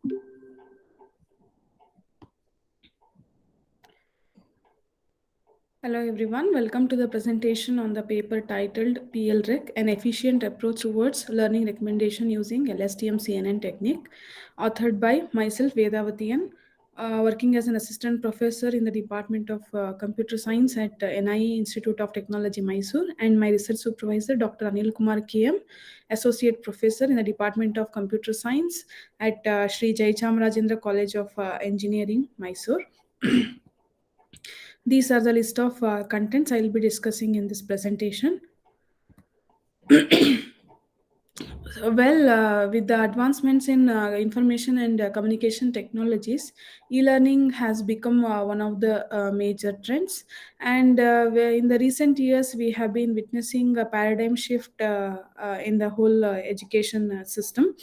Hello everyone, welcome to the presentation on the paper titled PLREC, an efficient approach towards learning recommendation using LSTM CNN technique, authored by myself Vedavatian, working as an assistant professor in the Department of Computer Science at NIE Institute of Technology, Mysore, and my research supervisor Dr. Anil Kumar KM, associate professor in the Department of Computer Science at Sri Jayachamrajendra College of Engineering, Mysore. These are the list of contents I will be discussing in this presentation. With the advancements in information and communication technologies, e-learning has become one of the major trends. And in the recent years, we have been witnessing a paradigm shift in the whole education system,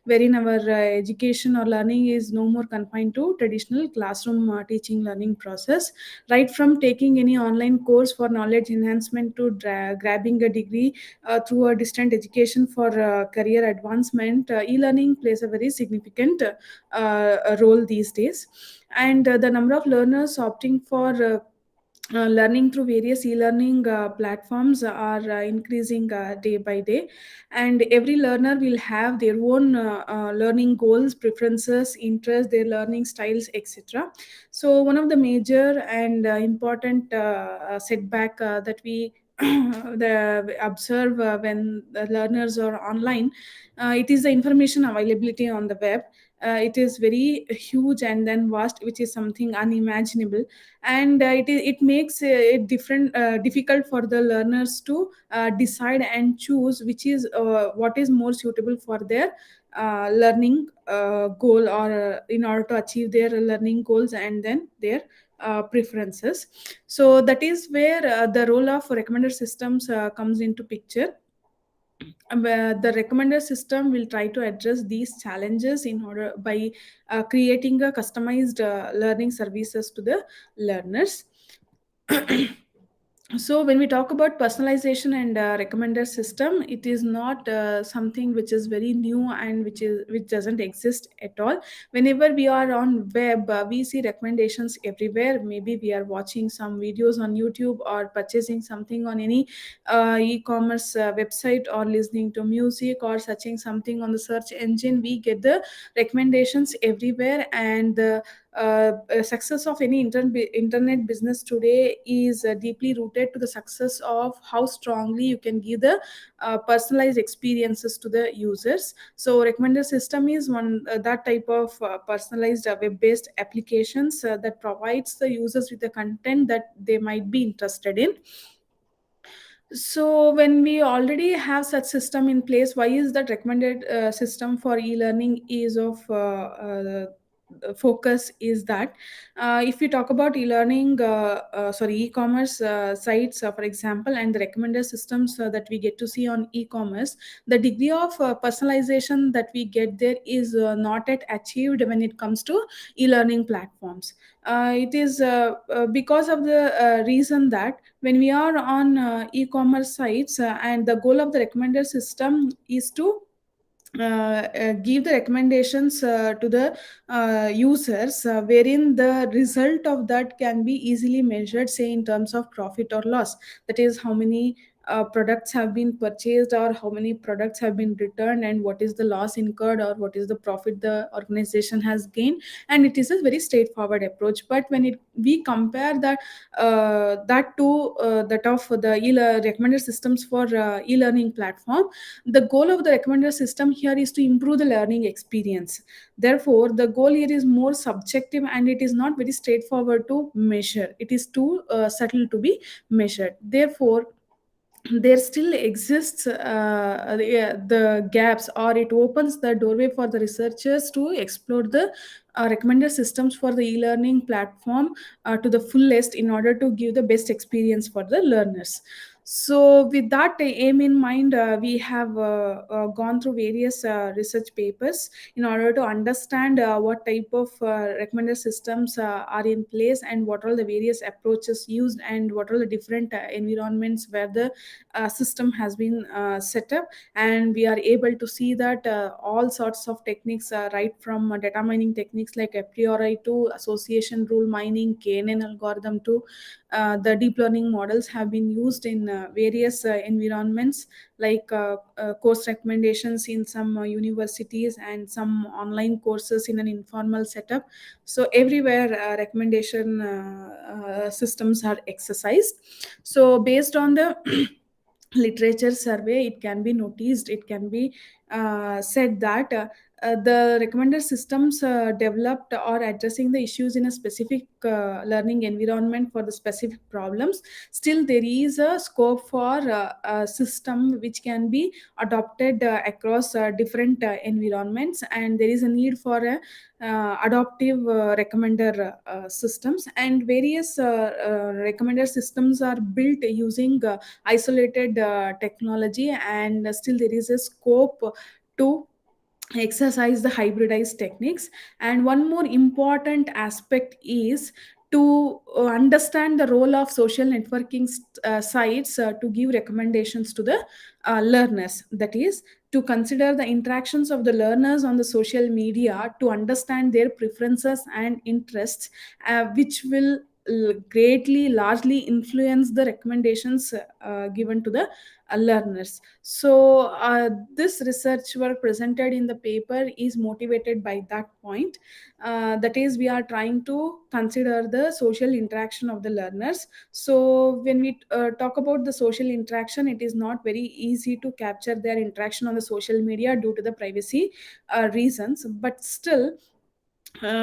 wherein our education or learning is no more confined to traditional classroom teaching learning process. Right from taking any online course for knowledge enhancement to grabbing a degree through a distant education for career advancement, e-learning plays a very significant role these days. And the number of learners opting for learning through various e-learning platforms are increasing day by day, and every learner will have their own learning goals, preferences, interests, their learning styles, etc. So one of the major and important setback that we observe when the learners are online, it is the information availability on the web. It is very huge and then vast, which is something unimaginable, and it makes it difficult for the learners to decide and choose which is what is more suitable for their learning goal, or in order to achieve their learning goals and then their preferences. So that is where the role of recommender systems comes into picture, where the recommender system will try to address these challenges in order by creating a customized learning services to the learners. So when we talk about personalization and recommender system, it is not something which is very new and which doesn't exist at all. Whenever we are on web, we see recommendations everywhere. Maybe we are watching some videos on YouTube or purchasing something on any e-commerce website, or listening to music, or searching something on the search engine. We get the recommendations everywhere, and the success of any internet business today is deeply rooted to the success of how strongly you can give the personalized experiences to the users. So recommender system is one that type of personalized web-based applications that provides the users with the content that they might be interested in. So when we already have such system in place, why is that recommended system for e-learning is of focus is that if we talk about e-learning e-commerce sites, for example, and the recommender systems that we get to see on e-commerce, the degree of personalization that we get there is not yet achieved when it comes to e-learning platforms. It is because of the reason that when we are on e-commerce sites, and the goal of the recommender system is to give the recommendations to the users, wherein the result of that can be easily measured, say in terms of profit or loss. That is, how many products have been purchased, or how many products have been returned, and what is the loss incurred, or what is the profit the organization has gained. And it is a very straightforward approach. But when we compare that to that of the recommender systems for e-learning platform, the goal of the recommender system here is to improve the learning experience. Therefore, the goal here is more subjective, and it is not very straightforward to measure. It is too subtle to be measured. Therefore, there still exists the gaps, or it opens the doorway for the researchers to explore the recommender systems for the e-learning platform to the fullest, in order to give the best experience for the learners. So, with that aim in mind, we have gone through various research papers in order to understand what type of recommender systems are in place, and what are the various approaches used, and what are the different environments where the system has been set up. And we are able to see that all sorts of techniques, right from data mining techniques like a priori to association rule mining, KNN algorithm to the deep learning models, have been used in various environments, like course recommendations in some universities and some online courses in an informal setup. So everywhere recommendation systems are exercised. So based on the literature survey, it can be noticed, it can be said that the recommender systems developed or addressing the issues in a specific learning environment for the specific problems. Still there is a scope for a system which can be adopted across different environments, and there is a need for a adoptive recommender systems. And various recommender systems are built using isolated technology, and still there is a scope to exercise the hybridized techniques. And one more important aspect is to understand the role of social networking sites to give recommendations to the learners. That is, to consider the interactions of the learners on the social media, to understand their preferences and interests, which will greatly largely influence the recommendations given to the learners. So this research work presented in the paper is motivated by that point. That is, we are trying to consider the social interaction of the learners. So when we talk about the social interaction, it is not very easy to capture their interaction on the social media due to the privacy reasons, but still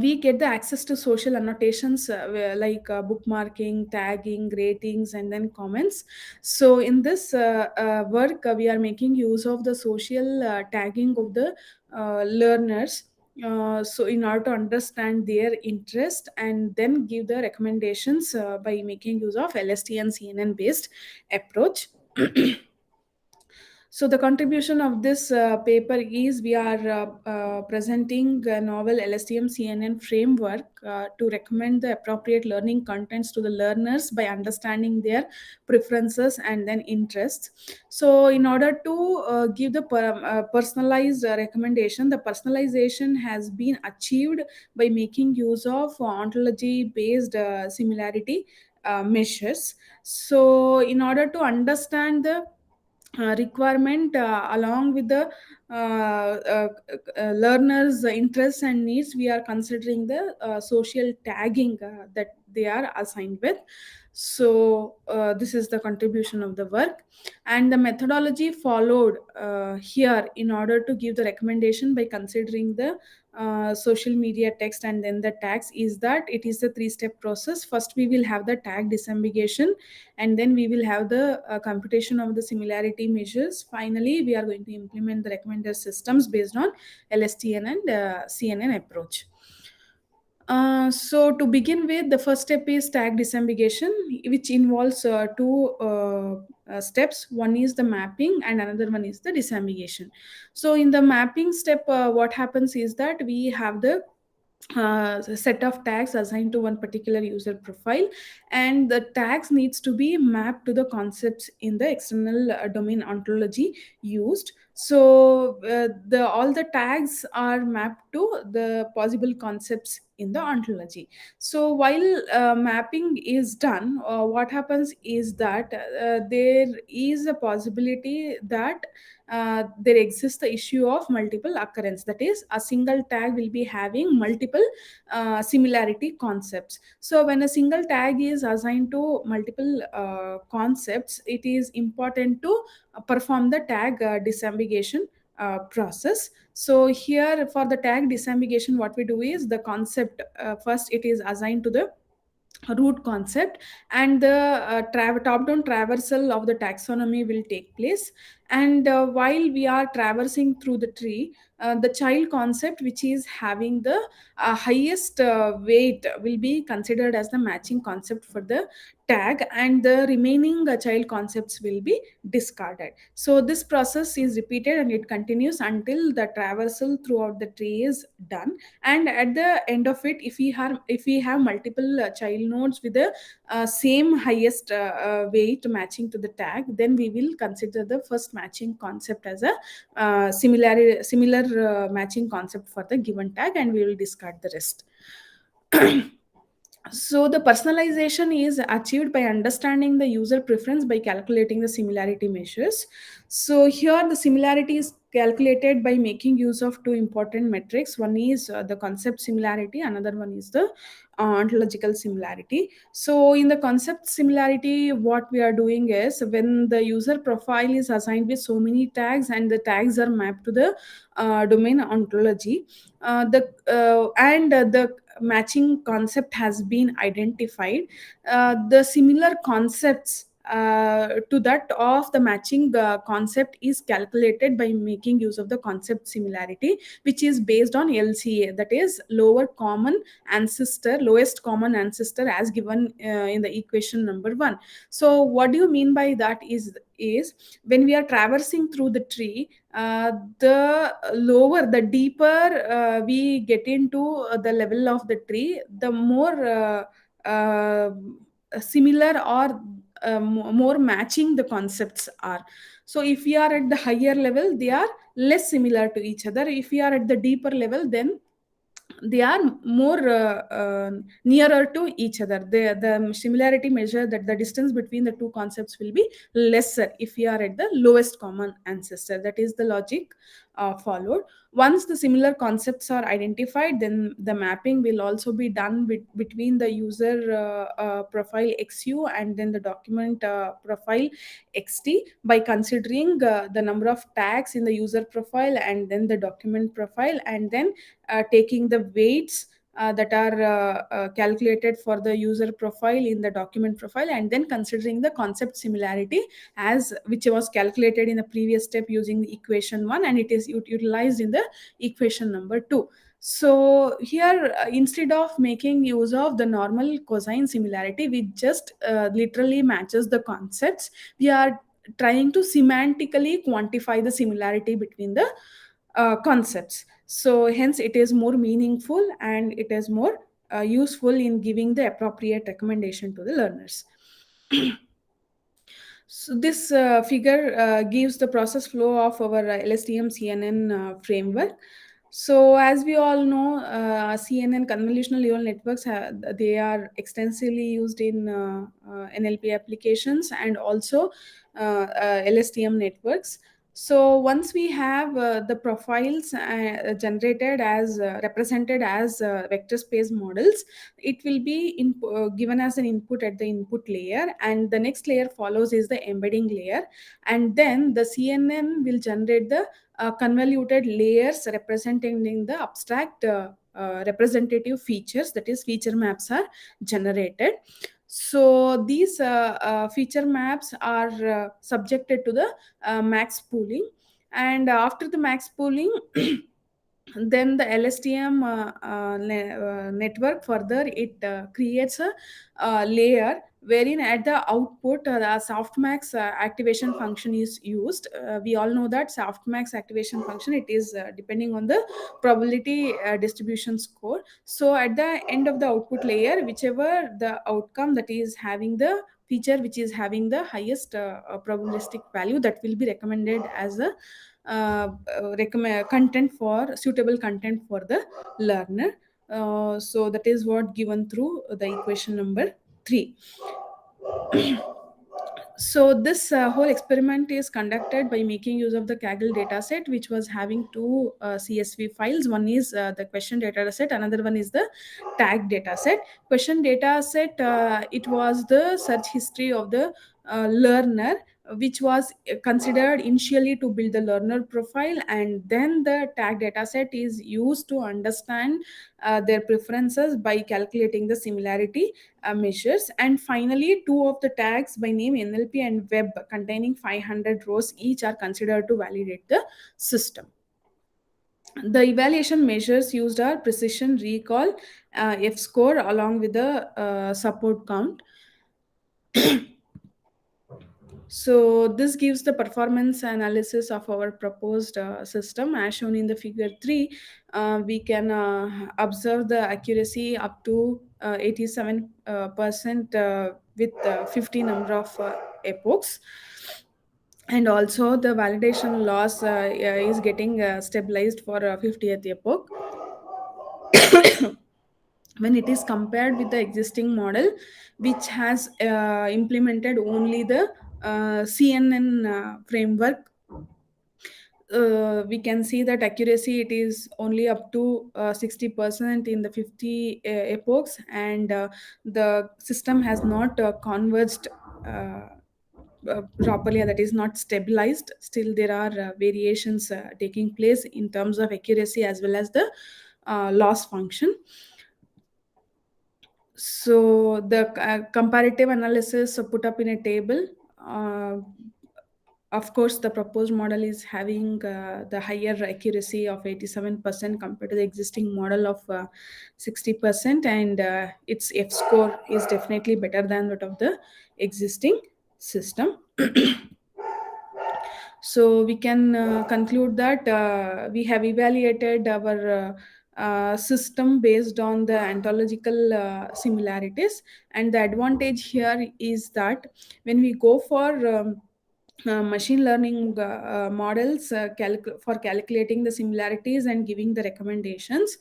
we get the access to social annotations, like bookmarking, tagging, ratings, and then comments. So in this work, we are making use of the social tagging of the learners, so in order to understand their interest and then give the recommendations by making use of LST and CNN based approach. So the contribution of this paper is, we are presenting a novel LSTM CNN framework to recommend the appropriate learning contents to the learners by understanding their preferences and then interests. So in order to give the personalized recommendation, the personalization has been achieved by making use of ontology based similarity measures. So in order to understand the requirement along with the learners interests and needs, we are considering the social tagging that they are assigned with. So this is the contribution of the work. And the methodology followed here in order to give the recommendation by considering the social media text and then the tags, is that it is a three-step process. First we will have the tag disambiguation, and then we will have the computation of the similarity measures. Finally we are going to implement the recommender systems based on LSTN and CNN approach. So to begin with, the first step is tag disambiguation, which involves two steps. One is the mapping and another one is the disambiguation. So in the mapping step, what happens is that we have the set of tags assigned to one particular user profile, and the tags needs to be mapped to the concepts in the external domain ontology used. So the all the tags are mapped to the possible concepts in the ontology. So while mapping is done, what happens is that there is a possibility that there exists the issue of multiple occurrence. That is, a single tag will be having multiple similarity concepts. So when a single tag is assigned to multiple concepts, it is important to perform the tag disambiguation process. So here for the tag disambiguation, what we do is, the concept first it is assigned to the root concept, and the top down traversal of the taxonomy will take place. And while we are traversing through the tree, the child concept which is having the highest weight will be considered as the matching concept for the tag, and the remaining child concepts will be discarded. So this process is repeated and it continues until the traversal throughout the tree is done. And at the end of it, if we have multiple child nodes with the same highest weight matching to the tag, then we will consider the first matching concept as a similar matching concept for the given tag, and we will discard the rest. So the personalization is achieved by understanding the user preference by calculating the similarity measures. So here the similarity is calculated by making use of two important metrics. One is the concept similarity, another one is the ontological similarity. So in the concept similarity, what we are doing is, when the user profile is assigned with so many tags and the tags are mapped to the domain ontology, the matching concept has been identified, the similar concepts to that of the matching concept is calculated by making use of the concept similarity, which is based on LCA, that is lowest common ancestor, as given in the equation number 1. So what do you mean by that is when we are traversing through the tree, the deeper we get into the level of the tree, the more similar or more matching the concepts are. So if we are at the higher level, they are less similar to each other. If we are at the deeper level, then they are more nearer to each other. The similarity measure, that the distance between the two concepts will be lesser if we are at the lowest common ancestor. That is the logic followed. Once the similar concepts are identified, then the mapping will also be done between the user profile XU and then the document profile XT, by considering the number of tags in the user profile and then the document profile, and then taking the weights that are calculated for the user profile in the document profile, and then considering the concept similarity as which was calculated in the previous step using the equation 1, and it is utilized in the equation number 2. So here, instead of making use of the normal cosine similarity, we just literally matches the concepts. We are trying to semantically quantify the similarity between the concepts. So hence it is more meaningful and it is more useful in giving the appropriate recommendation to the learners. So this figure gives the process flow of our LSTM CNN framework. So as we all know, CNN, convolutional neural networks, they are extensively used in NLP applications and also LSTM networks. So once we have the profiles generated as represented as vector space models, it will be given as an input at the input layer, and the next layer follows is the embedding layer, and then the CNN will generate the convoluted layers representing the abstract representative features, that is feature maps are generated. So these feature maps are subjected to the max pooling, and after the max pooling then the LSTM network further it creates a layer wherein at the output the softmax activation function is used. We all know that softmax activation function, it is depending on the probability distribution score. So at the end of the output layer, whichever the outcome that is having the feature which is having the highest probabilistic value, that will be recommended as a content for suitable content for the learner. So that is what given through the equation number 3. So this whole experiment is conducted by making use of the Kaggle dataset, which was having two CSV files. One is the question dataset, another one is the tag dataset. Question dataset, it was the search history of the learner, which was considered initially to build the learner profile, and then the tag dataset is used to understand their preferences by calculating the similarity measures. And finally, two of the tags by name NLP and web containing 500 rows each are considered to validate the system. The evaluation measures used are precision, recall, F score, along with the support count. So this gives the performance analysis of our proposed system. As shown in the figure 3, we can observe the accuracy up to 87% with 50 number of epochs. And also the validation loss is getting stabilized for 50th epoch when it is compared with the existing model, which has implemented only the CNN framework. We can see that accuracy it is only up to 60% in the 50 epochs, and the system has not converged properly, that is not stabilized. Still there are variations taking place in terms of accuracy as well as the loss function. So the comparative analysis put up in a table. Uh, of course, the proposed model is having the higher accuracy of 87% compared to the existing model of 60%, and its F score is definitely better than that of the existing system. So we can conclude that we have evaluated our system based on the ontological similarities, and the advantage here is that when we go for machine learning models for calculating the similarities and giving the recommendations,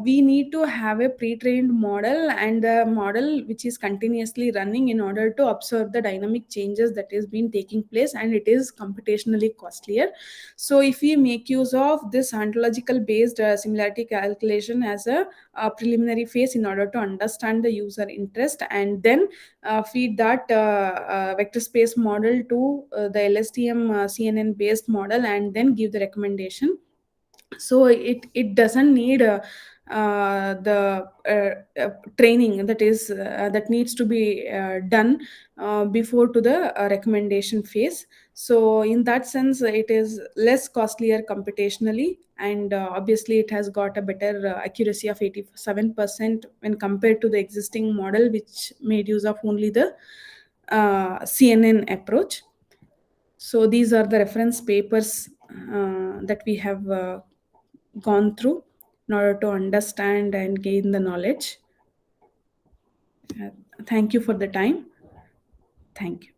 we need to have a pre-trained model and a model which is continuously running in order to observe the dynamic changes that is been taking place, and it is computationally costlier. So if we make use of this ontological based similarity calculation as a preliminary phase in order to understand the user interest, and then feed that vector space model to the LSTM CNN based model, and then give the recommendation. So it doesn't need the training that needs to be done before to the recommendation phase. So in that sense, it is less costlier computationally, and obviously it has got a better accuracy of 87% when compared to the existing model, which made use of only the CNN approach. So these are the reference papers that we have gone through in order to understand and gain the knowledge. Uh, Thank you for the time. Thank you.